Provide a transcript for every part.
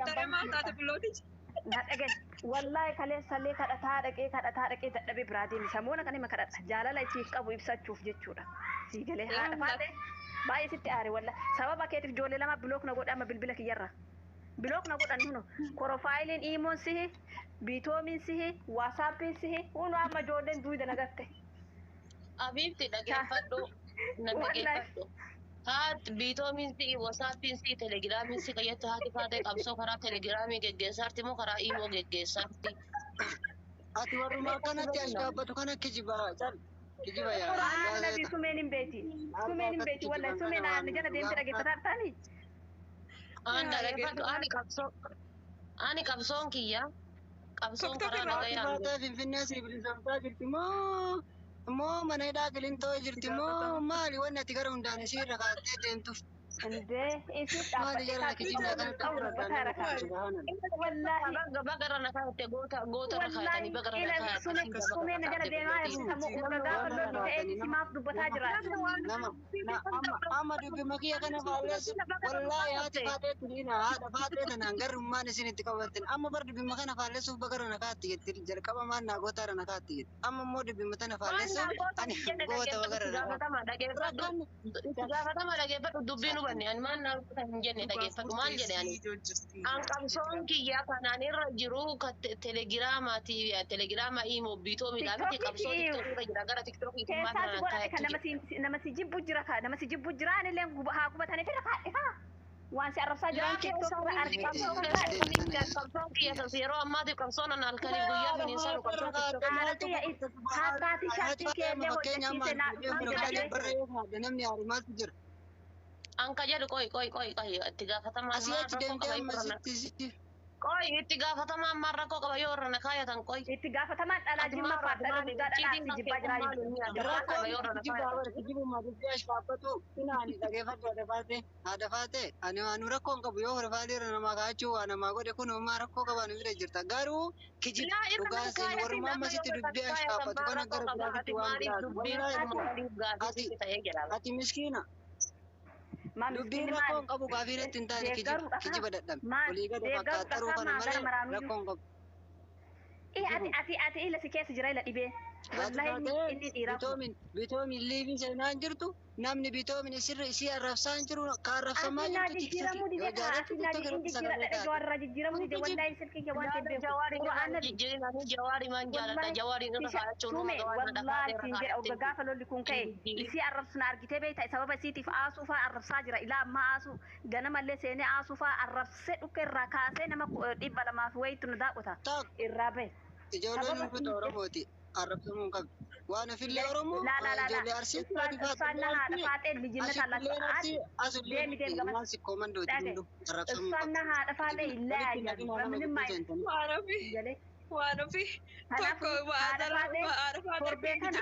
Tare maataati bilooti. Nadhage wallahi kaleessallee kadhataa dhaqee dadhabee biraatiin samoona kan hima kadhadha jaalala isiif qabu ibsachuuf jechuudha. Sii galee haadha faate baay'ee sitti aare wallahi sababa keetiif ijoollee lama bilook na godha amma bilbila kiyyarra. Bilook na godhan huno korofaayiliin iimoon sihi biitoomiin sihi waasaappiin sihi huno amma ijoolleen duwida nagatte. Abiibti dhaggeeffadhu na dhaggeeffadhu. Haat biitoomiin si waasaappiin si telegiraamiin si qayyatti haati faatee qabsoo karaa telegiraamii geggeessaarti moo karaa iimoo geggeessaarti. Ati warrumaa kanatti as dhaabbatu kana kijibaa cal kijiba yaa. Qura'aan nabi sumeen hin beeti wallahi sumeen aanni jala deemte dhaggeeffataa taani. Ani qabsoon kiyya qabsoon karaa nagayaan. Finfinnee sibiilisamtaa jirti moo mana hidhaa qilintoo jirti moo maali wanni ati gara hundaan isii irra kaa'attee deemtuuf. Indee isi dhaabbate bagara na kaa'atte goota na kaa'atanii bagara na kaa'atanii. Sumeen jala deemaa jirti sammuu gurra gaafa lolli ta'ee isimaaf dubbataa jira. Amma dubbi makiyya kana faalleessu wallaahi haati faatee turiina haadha faatee tanaan garrummaan isin itti qabatin amma bar dubbi makana faalleessuuf bagara na kaa'atti jetti jalqaba maan naa gootaara na kaa'atti jetti amma immoo dubbi matana faalleessuuf ani goota bagara na gaafatama dhaggeeffadhu dubbii nu banne ani maan naa hin jenne dhaggeeffadhu maal jedhe ani an qabsoon kiyya kanaan irra jiru telegiraama imoo biitoo midhaabiti qabsoo tiktookii jira gara tiktookii kummaa kanaan kaa'achi nama si jibbu jira anillee haa gubatanii fira kaadhe waan si arrabsaa jiran qabsoon kiyya yeroo ammaatiif qabsoon an halkanii guyyaa biniinsa qabsoon haataati shaatii keelle hojjechiise namni haarimaatu jira. Anka jedhu qoy itti gaafatamaa asii achi deemtee ammasitti qoy itti gaafatamaa ammaan rakkoo qaba yoo irra na kaayatan qoy itti gaafatamaan dhalaa jimma faadhaa guddaa dhalaa jibbaa jiraa kijibuma dubbii ashfaaffatu finaani dhaggeeffadhu haadha faate ani waan rakkoon qabu yoo horfaalee irra namaa kaachuu waa namaa godhe kun homaa rakkoo qaban bira jirta garuu kijiba dhugaasin warrummaa ammasitti dubbii ashfaaffatu kana gara biraatti ati miskiina. Dubbiin rakkoon qabu gaafiiratti hin taane kijiba dadhabe. Olii gadi fakkaattaruu kana malee rakkoon qabu. Ati ila si keessa jira ila dhibee. Wallahi inni dhiiraa. Bitoomin liivii seenaan jirtu namni bitoomin isii arrabsaan jiru kan arrabsamaa jirtu jijjiiramu dide jawaarraa jijjiiramu dide wallahi silkii ke waan tebbeeku. Jawaari man jaalata jawaari irra kaa'achuun wallahi siin jedha ogga gaafa lolli kun ka'e isii arrabsuna argitee beekta sababa isiitiif aasuufaa arrabsaa jira ilaa amma aasu ganamallee seenee aasuufaa arrabsee dhukke irraa kaasee nama 200 wayitu nu daaqota irraa bahe. Ijoolleen uffata Oromooti. Arrabsamuun qabdi. Waan ofillee Oromoo ijoollee Arsiitti uffannaa haadha faatee lijinna tallatu deemi gama komandooti hundu arrabsamuun qabdi. uffannaa haadha faatee illaa waan ofii tokko torbee kana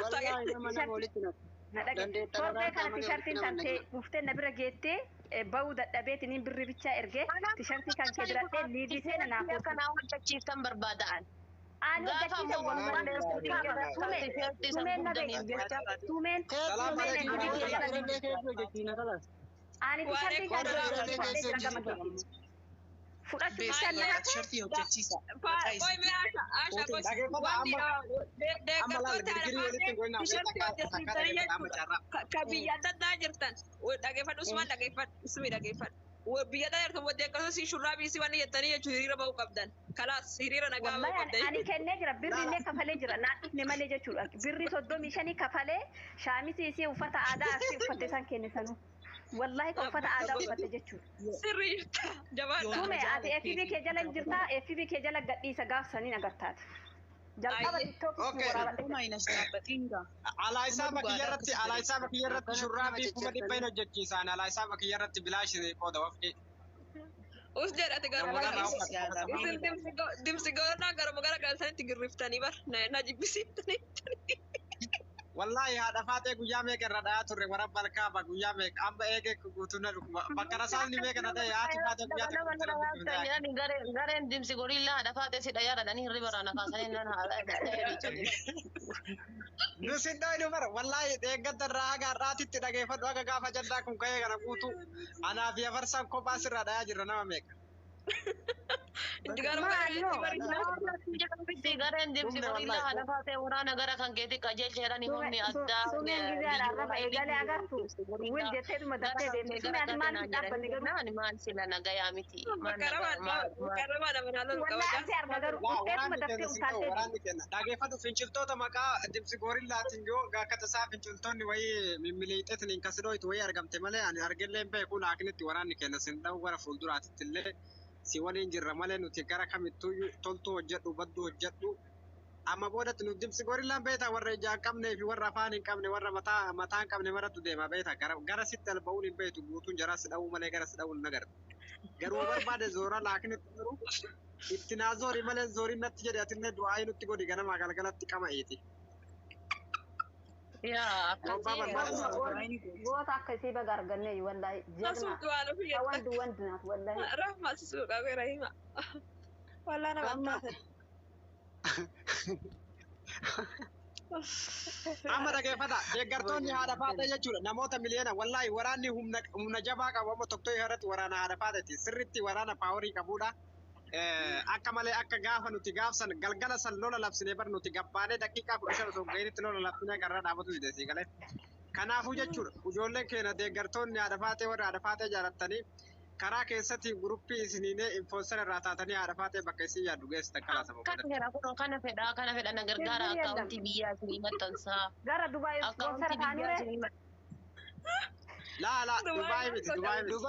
tishartiin tantee dhuftee na bira geettee bahuu dadhabeetiniin birri bichaa ergee tishartii kan kee biratti liivii seena naafuu kanaa hojjechiiftan barbaada'an. Ani biyya dheertuu wadde akkasumas shurraabii si waan jettanii jechuun hiriira bahuu qabdan. Kalaas hiriira nagaa bahuu qabdan. Ani kennee jira birri illee kafalee jira naannifne malee jechuudha. Birri 35 kafalee shaamisii isii uffata aadaa asii uffatte san kenne sanu. Wallahi kan uffata aadaa uffatte jechuudha. Sirrii jirta jabaadha. Tume ati FB kee jala jirta FB kee jala gadhiisa gaaf saniin agartaati. Jalqaba TikTok ala isaaba kiyyarratti shurraabii kuma dhibba hin hojjechiisaan ala isaaba kiyyarratti bilaashii qooda wafdee. Usjedhate garuu dimsi goonaa garuma gara galtanitti girriftanii bar na jibbisiiftanii. Wallahi haadha faatee guyyaa meeqa irra dhayaa turre warra balkaaba guyyaa meeqa amma eegee guutuuna dhuguma bakka rasaasni meeqa na ta'e haati faatee guyyaa gareen dimsi gorillaa haadha faatee si dhayaa dhadhanii hirriba irraa nakaasanii nan nusin dhaynu bara wallahi eeggata irraa haga har'aatitti dhageeffadhu haga gaafa jaldaa kun ka'ee kana guutuu anaa fi afarsaan kophaa sirraa dhayaa jirra nama meeqa. Gareen deemsi gorillaa haala faatee waraana gara kan keetti qajeelcheedhaan himamni addaa. Sumeen gizee arraba eegalee agartu. Wil jetteetuma daftee deemte. Sumee ati maaliif dhaabbanne garuu? Maal sila nagayaa miti. Wallahi ati arga garuu utteetuma daftee utaaltee deemte. Dhageeffatu finciltoota maqaa dimsi gorillaatiin yoo akka tasaa finciltoonni wayii mimmiliixeetiin kasidooitu wayii argamte malee ani argellee hin beeku laakinitti waraanni kenna sin dha'u gara fuulduraatitti illee si waliin jirra malee nuti gara kamittuu toltuu hojjedhu badduu hojjedhu amma boodatti nuti dimsi gorillaan beeta warra ijaa hin qabnee fi warra afaan hin qabne warra mataa hin qabne marattu deema beeta gara sitti alba'uun hin beetu guutuun jaraa si dha'uu malee gara si dha'uun hin agartu garuu barbaade zoora laakinitti garuu itti naa zoori malee zooriin natti jedhe atillee du'aa nutti godhi ganamaa galgalatti qama'eeti. Goota akka isii baga arganne wallahi jagna wandu naaf wallahi rahmat suuqa rahima wallahi nama amma dhageeffadha deeggartoonni haadha faata jechuudha namoota miliyoona wallahi waraanni humna jabaa qabu amma tokko irratti waraana haadha faatati sirritti waraana paaworii qabudha. Akka malee akka gaafa nuti gaafsan galgala san lola labsine bar nuti gabbaanee daqiiqaa 15 osoo gaheenitti lola labsine qarra dhaabatu dide si galee. Kanaafuu jechuudha ijoolleen keenya deeggartoonni haadha faatee warra haadha faatee jaalattanii karaa keessatti guruppii isiniinee infoonsar irraa taatanii haadha faatee bakka isin yaaddu geessitan kalaatamu. Kana fedha na gargaara akkaawuntii biyyaa isinii maxxansaa. Gara Dubaay infoonsar taanire. La Dubai miti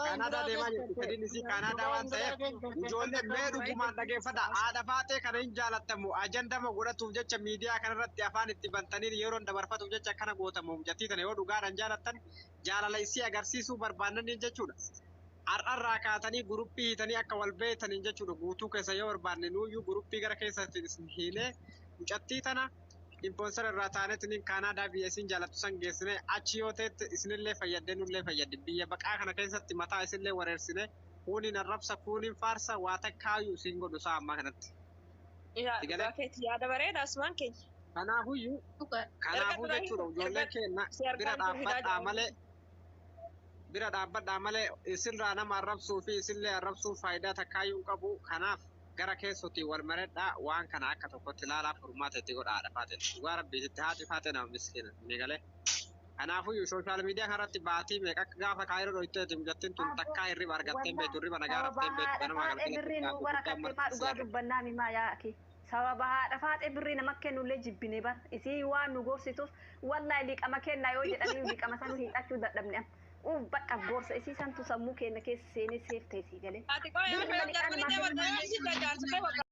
Kanada deemaa jirti fedhiin isii Kanada waan ta'eef ijoollee mee dhugumaan dhageeffadha haadha faatee kana hin jaalattamu ajandama godhatuuf jecha miidiyaa kanarratti afaan itti bantanii yeroon dabarfatuuf jecha kana gootamu jatii tana yoo dhugaadhaan jaalattan jaalala isii agarsiisuu barbaannaniin jechuudha. Har'arraa kaatanii guruppii hiitanii akka wal beekaniin jechuudha guutuu keessa yoo barbaanne nuuyyuu guruppii gara keessatti hiinee mucattii tana Impoonsar irraa taanetiin Kanaadaa biyya isin jaalattu san geessine achi yoo ta'etti isinillee fayyadde nullee fayyadde biyya baqaa kana keessatti mataa isinillee wareersine kuuniin arrabsa kuuniin faarsa waa takkaayyuu isin godhu saa ammaa kanatti. Yaada bareeda asumaan keenya. Kanaafuu jechuudha ijoollee keenya bira dhaabbadhaa malee isinirraa nama arrabsuu fi isinillee arrabsuun faayidaa takkaayyuu qabu kanaaf. Gara keessotti wal maredhaa waan kana akka tokkotti ilaalaa furmaata itti godhaadha faate dhugaa rabbiitti haati faate nama miskiina ni galee kanaafuu sooshaal miidiyaa kanarratti baatii meeqa akka gaafa kaayiroo dhoyteeti mucattiin tun takkaa hirriba argattee beektu hirriba nagaa raftee beektu ganama dhugaa dubbannaa mimaa yaaki sababa haadha faate birrii nama kennullee jibbine bar isii waan nu gorsitus wallahi liqama kennaa yoo jedhanii liqama san hiixachuu dadhabne bakka gorsa isii santu sammuu keenya keessa seenee seeftee si galee.